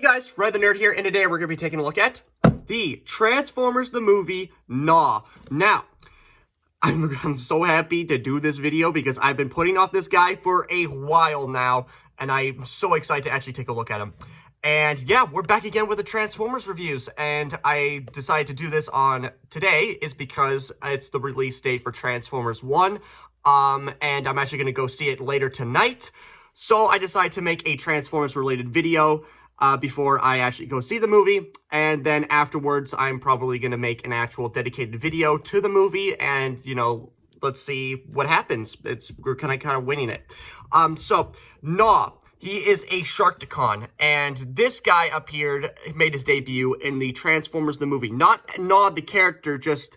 guys, Red the Nerd here, and today we're going to be taking a look at the Transformers the movie Gnaw. Now, I'm so happy to do this video because I've been putting off this guy for a while now, and I'm so excited to actually take a look at him. And yeah, we're back again with the Transformers reviews, and I decided to do this on today is because it's the release date for Transformers 1, and I'm actually going to go see it later tonight. So I decided to make a Transformers related video before I actually go see the movie, and then afterwards I'm probably going to make an actual dedicated video to the movie, and you know, let's see what happens. We're kind of winning it. So Gnaw, he is a Sharkticon, and this guy made his debut in the Transformers the movie. Not Gnaw the character, just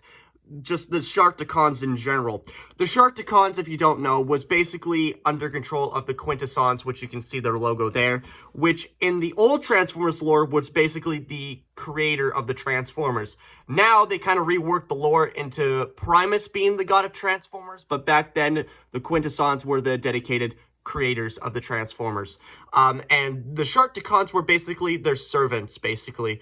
the Sharkticons in general. The Sharkticons, if you don't know, was basically under control of the Quintessons, which you can see their logo there, which in the old Transformers lore was basically the creator of the Transformers. Now they kind of reworked the lore into Primus being the god of Transformers, but back then the Quintessons were the dedicated creators of the Transformers. And the Sharkticons were basically their servants, basically.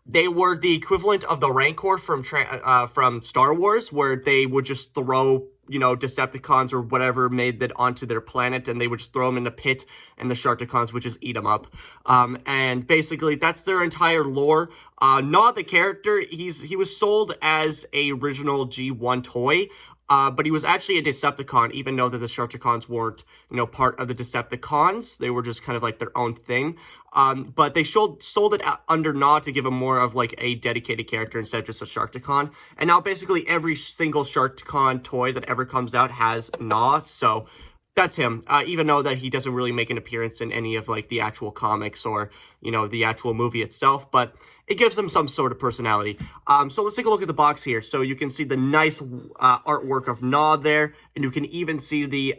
They were the equivalent of the Rancor from Star Wars, where they would just throw, you know, Decepticons or whatever made that onto their planet, and they would just throw them in a pit, and the Sharkticons would just eat them up. And basically, that's their entire lore. Gnaw the character, he was sold as a original G1 toy, but he was actually a Decepticon, even though that the Sharkticons weren't, you know, part of the Decepticons. They were just kind of like their own thing. But they sold it under Gnaw to give him more of like a dedicated character instead of just a Sharkticon. And now basically every single Sharkticon toy that ever comes out has Gnaw, so that's him, even though that he doesn't really make an appearance in any of like the actual comics or, you know, the actual movie itself, but it gives him some sort of personality. So let's take a look at the box here. So you can see the nice artwork of Gnaw there, and you can even see the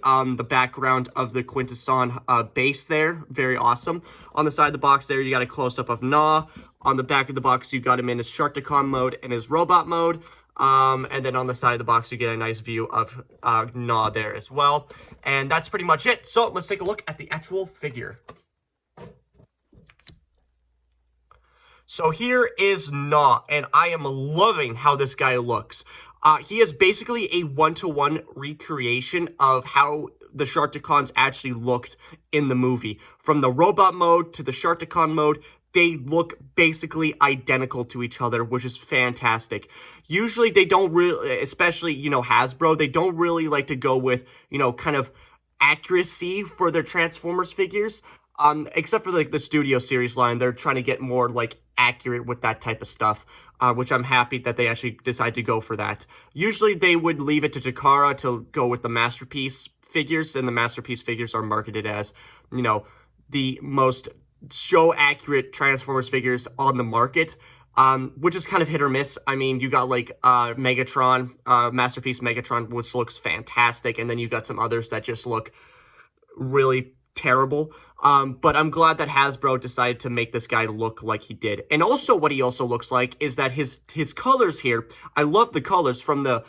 background of the Quintesson base there. Very awesome. On the side of the box there, you got a close-up of Gnaw. On the back of the box, you got him in his Sharkticon mode and his robot mode. And then on the side of the box, you get a nice view of Gnaw there as well. And that's pretty much it. So let's take a look at the actual figure. So here is Gnaw, and I am loving how this guy looks. He is basically a one-to-one recreation of how the Sharkticons actually looked in the movie. From the robot mode to the Sharkticon mode, they look basically identical to each other, which is fantastic. Usually they don't really, especially, you know, Hasbro, they don't really like to go with, you know, kind of accuracy for their Transformers figures. Except for like the Studio Series line, they're trying to get more like accurate with that type of stuff, which I'm happy that they actually decide to go for that. Usually they would leave it to Takara to go with the Masterpiece figures, and the Masterpiece figures are marketed as, you know, the most show accurate Transformers figures on the market, which is kind of hit or miss. I mean, you got like Megatron, Masterpiece Megatron, which looks fantastic, and then you got some others that just look really terrible. But I'm glad that Hasbro decided to make this guy look like he did. And also what he also looks like is that his colors here, I love the colors from the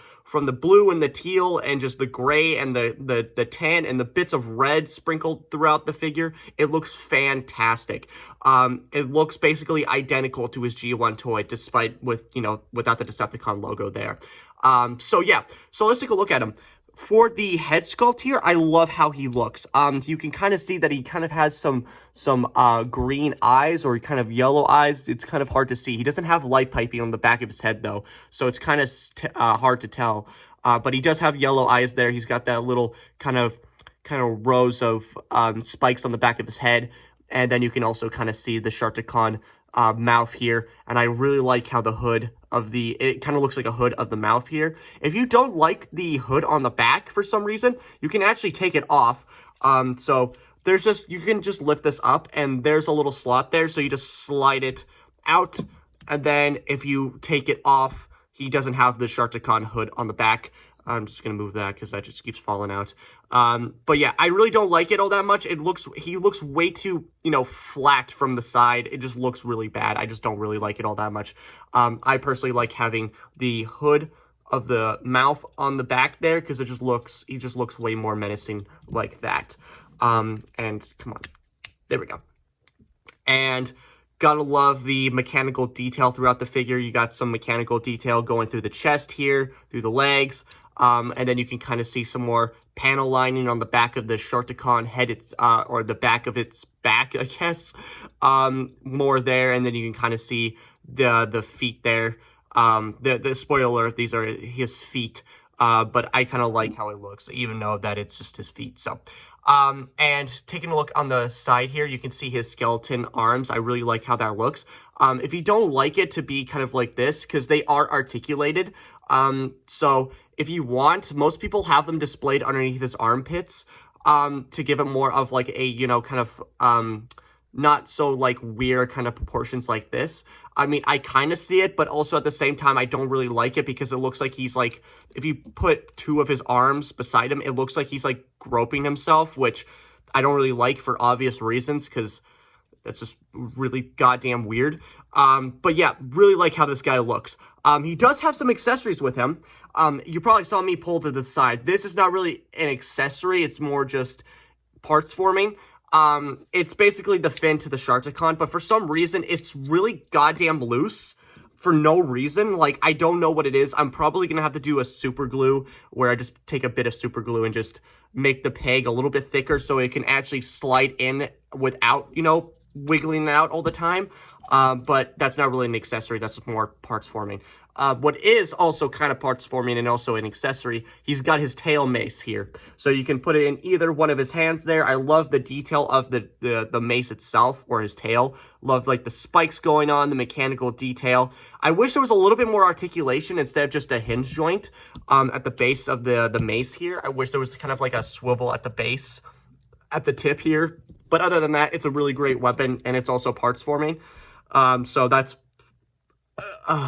blue and the teal and just the gray and the tan and the bits of red sprinkled throughout the figure. It looks fantastic. It looks basically identical to his G1 toy, despite without the Decepticon logo there. So yeah, so let's take a look at him. For the head sculpt here, I love how he looks. You can kind of see that he kind of has some green eyes or kind of yellow eyes. It's kind of hard to see. He doesn't have light piping on the back of his head, though, so it's kind of hard to tell. But he does have yellow eyes there. He's got that little kind of rows of spikes on the back of his head. And then you can also kind of see the Sharkticon mouth here, and I really like how the hood of it kind of looks like a hood of the mouth here. If you don't like the hood on the back for some reason, you can actually take it off. So you can just lift this up, and there's a little slot there, so you just slide it out, and then if you take it off, he doesn't have the Sharkticon hood on the back. I'm just going to move that because that just keeps falling out. But yeah, I really don't like it all that much. He looks way too, you know, flat from the side. It just looks really bad. I just don't really like it all that much. I personally like having the hood of the mouth on the back there because he just looks way more menacing like that. And come on, there we go. And gotta love the mechanical detail throughout the figure. You got some mechanical detail going through the chest here, through the legs. And then you can kind of see some more panel lining on the back of the Sharkticon head, or the back of its back, I guess. More there, and then you can kind of see the feet there. The spoiler alert, these are his feet. But I kind of like how it looks, even though that it's just his feet. So, and taking a look on the side here, you can see his skeleton arms. I really like how that looks. If you don't like it to be kind of like this, because they are articulated, so if you want, most people have them displayed underneath his armpits, to give it more of like a, you know, kind of, not so like weird kind of proportions like this. I mean, I kind of see it, but also at the same time, I don't really like it because it looks like he's like, if you put two of his arms beside him, it looks like he's like groping himself, which I don't really like for obvious reasons, because that's just really goddamn weird. But yeah, really like how this guy looks. He does have some accessories with him. You probably saw me pull to the side. This is not really an accessory. It's more just parts forming. It's basically the fin to the Sharkticon, but for some reason, it's really goddamn loose for no reason. Like, I don't know what it is. I'm probably gonna have to do a super glue where I just take a bit of super glue and just make the peg a little bit thicker so it can actually slide in without, you know, wiggling out all the time. But that's not really an accessory. That's more parts forming. What is also kind of parts forming and also an accessory, he's got his tail mace here. So you can put it in either one of his hands there. I love the detail of the mace itself, or his tail. Love like the spikes going on, the mechanical detail. I wish there was a little bit more articulation instead of just a hinge joint at the base of the mace here. I wish there was kind of like a swivel at the base, at the tip here. But other than that, it's a really great weapon, and it's also parts forming. So that's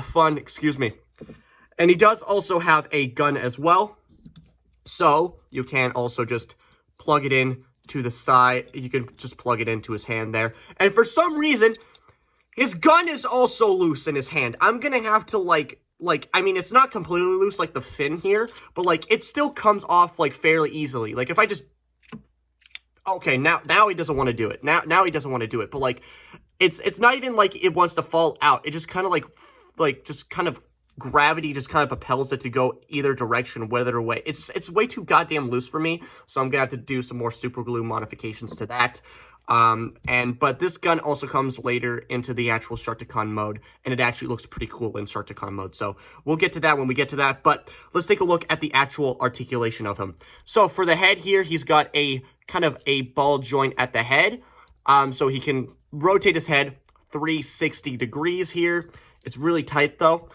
fun, excuse me. And he does also have a gun as well. So you can also just plug it in to the side. You can just plug it into his hand there. And for some reason, his gun is also loose in his hand. I'm gonna have to like, I mean, it's not completely loose like the fin here, but like it still comes off like fairly easily. Like if I just, okay, now he doesn't want to do it. Now he doesn't want to do it. But like, it's not even like it wants to fall out. It just kind of like just kind of gravity just kind of propels it to go either direction, whether way. It's way too goddamn loose for me. So I'm gonna have to do some more super glue modifications to that. But this gun also comes later into the actual Sharkticon mode, and it actually looks pretty cool in Sharkticon mode. So we'll get to that when we get to that, but let's take a look at the actual articulation of him. So for the head here, he's got a kind of a ball joint at the head. So he can rotate his head 360 degrees here. It's really tight though.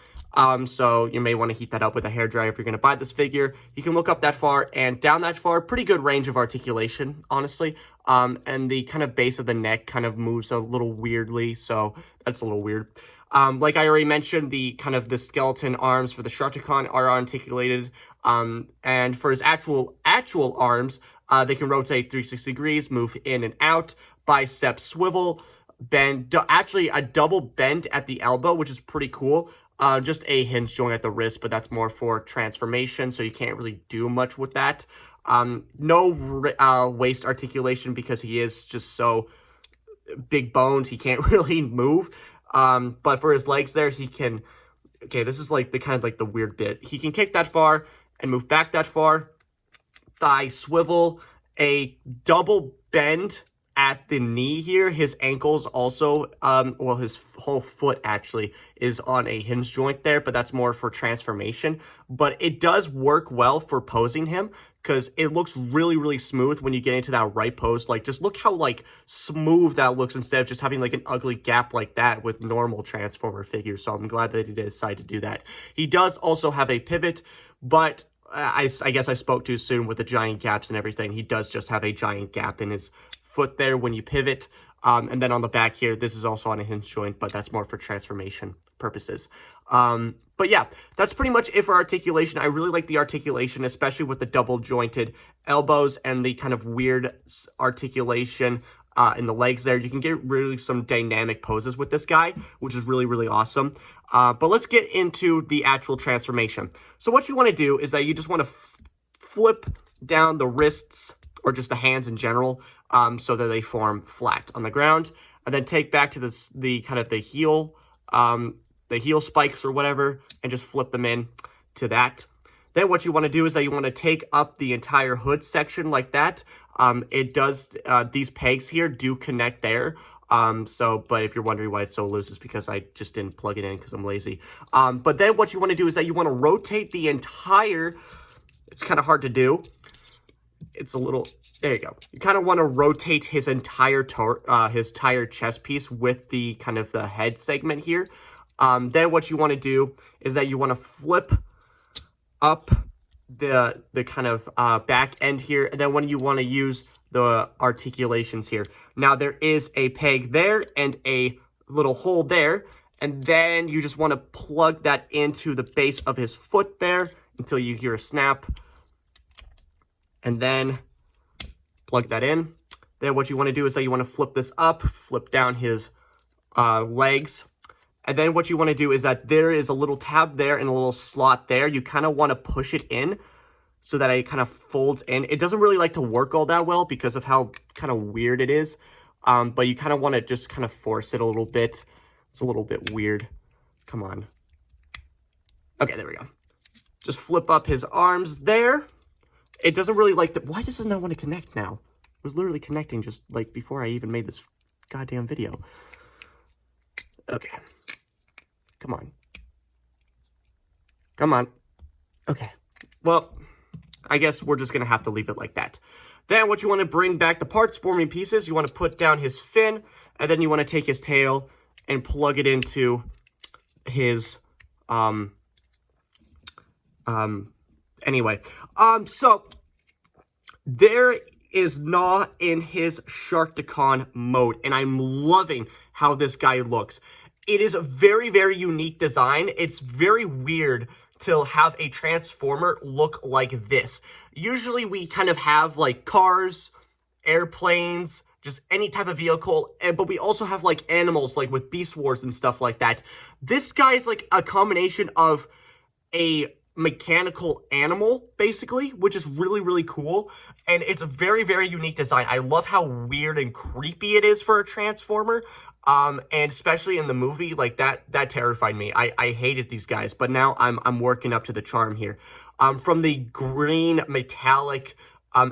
So you may want to heat that up with a hairdryer if you're going to buy this figure. You can look up that far and down that far. Pretty good range of articulation, honestly. And the kind of base of the neck kind of moves a little weirdly, so that's a little weird. Like I already mentioned, the kind of the skeleton arms for the Sharkticon are articulated. And for his actual arms, they can rotate 360 degrees, move in and out, bicep swivel, bend, actually a double bend at the elbow, which is pretty cool. Just a hinge joint at the wrist, but that's more for transformation, so you can't really do much with that. No waist articulation because he is just so big bones, he can't really move. But for his legs there, he can, okay, this is like the kind of like the weird bit. He can kick that far and move back that far. Thigh swivel, a double bend at the knee here. His ankles also, well, his whole foot actually is on a hinge joint there, but that's more for transformation. But it does work well for posing him because it looks really, really smooth when you get into that right pose. Like, just look how, like, smooth that looks instead of just having, like, an ugly gap like that with normal Transformer figures. So I'm glad that he decided to do that. He does also have a pivot, but I guess I spoke too soon with the giant gaps and everything. He does just have a giant gap in his foot there when you pivot. And then on the back here, this is also on a hinge joint, but that's more for transformation purposes. But yeah, that's pretty much it for articulation. I really like the articulation, especially with the double jointed elbows and the kind of weird articulation in the legs there. You can get really some dynamic poses with this guy, which is really, really awesome. But let's get into the actual transformation. So what you want to do is that you just want to flip down the wrists, or just the hands in general, so that they form flat on the ground. and then take back to the kind of the heel spikes or whatever, and just flip them in to that. Then what you want to do is that you want to take up the entire hood section like that. It does, these pegs here do connect there. But if you're wondering why it's so loose, it's because I just didn't plug it in because I'm lazy. But then what you want to do is that you want to rotate the entire, it's kind of hard to do. It's a little, there you go. You kind of want to rotate his entire chest piece with the kind of the head segment here. Then what you want to do is that you want to flip up the kind of back end here, and then when you want to use the articulations here. Now there is a peg there and a little hole there, and then you just want to plug that into the base of his foot there until you hear a snap, and then plug that in. Then what you want to do is that you want to flip this up, flip down his legs. And then what you want to do is that there is a little tab there and a little slot there. You kind of want to push it in so that it kind of folds in. It doesn't really like to work all that well because of how kind of weird it is. But you kind of want to just kind of force it a little bit. It's a little bit weird. Come on. Okay, there we go. Just flip up his arms there. It doesn't really like to... Why does it not want to connect now? It was literally connecting just like before I even made this goddamn video. Okay. Come on. Come on. Okay. Well, I guess we're just going to have to leave it like that. Then what you want to bring back the parts forming pieces, you want to put down his fin, and then you want to take his tail and plug it into his, anyway. So, there is Gnaw in his Sharkticon mode, and I'm loving how this guy looks. It is a very, very unique design. It's very weird to have a Transformer look like this. Usually we kind of have like cars, airplanes, just any type of vehicle, but we also have like animals like with Beast Wars and stuff like that. This guy is like a combination of a mechanical animal, basically, which is really, really cool. And it's a very, very unique design. I love how weird and creepy it is for a Transformer. And especially in the movie, like that terrified me. I hated these guys, but now I'm working up to the charm here. From the green metallic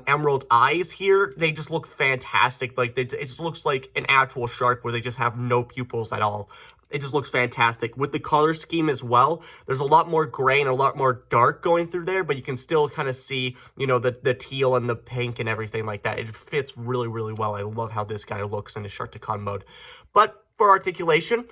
emerald eyes here, they just look fantastic. Like it just looks like an actual shark where they just have no pupils at all. It just looks fantastic. With the color scheme as well, there's a lot more gray and a lot more dark going through there, but you can still kind of see, you know, the teal and the pink and everything like that. It fits really, really well. I love how this guy looks in the Sharkticon mode. But for articulation,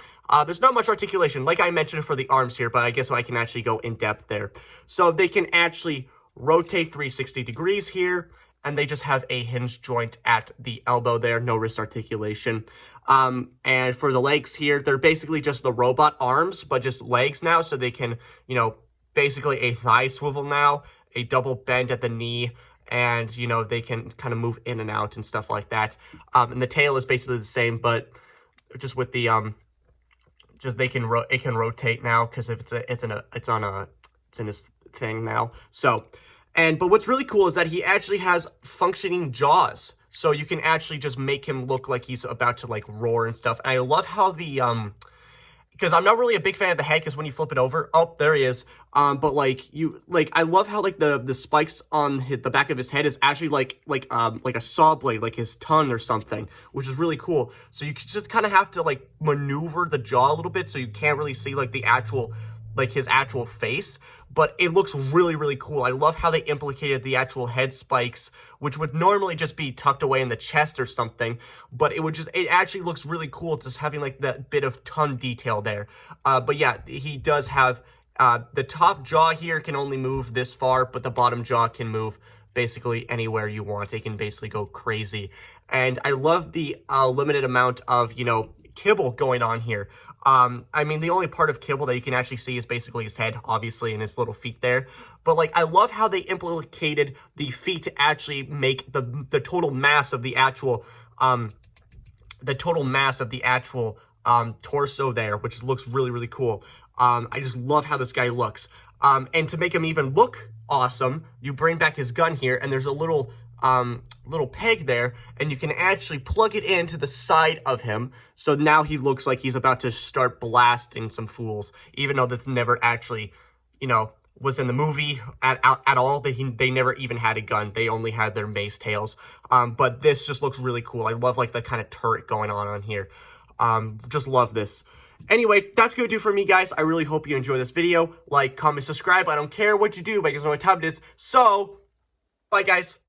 there's not much articulation, like I mentioned for the arms here, but I guess I can actually go in depth there. So they can actually rotate 360 degrees here, and they just have a hinge joint at the elbow there, no wrist articulation. And for the legs here, they're basically just the robot arms, but just legs now, so they can, you know, basically a thigh swivel now, a double bend at the knee, and, you know, they can kind of move in and out and stuff like that. And the tail is basically the same, but just with the, just it can rotate now, because if it's in his thing now. So, but what's really cool is that he actually has functioning jaws. So you can actually just make him look like he's about to like roar and stuff. And I love how the, because I'm not really a big fan of the head, because when you flip it over, oh, there he is. But I love how like the spikes on the back of his head is actually like a saw blade, like his tongue or something, which is really cool. So you just kind of have to like maneuver the jaw a little bit, so you can't really see like the actual, like his actual face, but it looks really, really cool. I love how they implicated the actual head spikes, which would normally just be tucked away in the chest or something, but it actually looks really cool just having like that bit of tongue detail there. But yeah, he does have, the top jaw here can only move this far, but the bottom jaw can move basically anywhere you want. It can basically go crazy. And I love the limited amount of, you know, kibble going on here. I mean, the only part of kibble that you can actually see is basically his head, obviously, and his little feet there. But, like, I love how they implicated the feet to actually make the total mass of the actual, torso there, which looks really, really cool. I just love how this guy looks. And to make him even look awesome, you bring back his gun here, and there's a little, little peg there, and you can actually plug it into the side of him. So now he looks like he's about to start blasting some fools, even though that's never actually, you know, was in the movie at all. They never even had a gun. They only had their mace tails. But this just looks really cool. I love like the kind of turret going on here. Just love this. Anyway, that's going to do for me, guys. I really hope you enjoy this video. Like, comment, subscribe. I don't care what you do, because I know what time it is. So, bye, guys.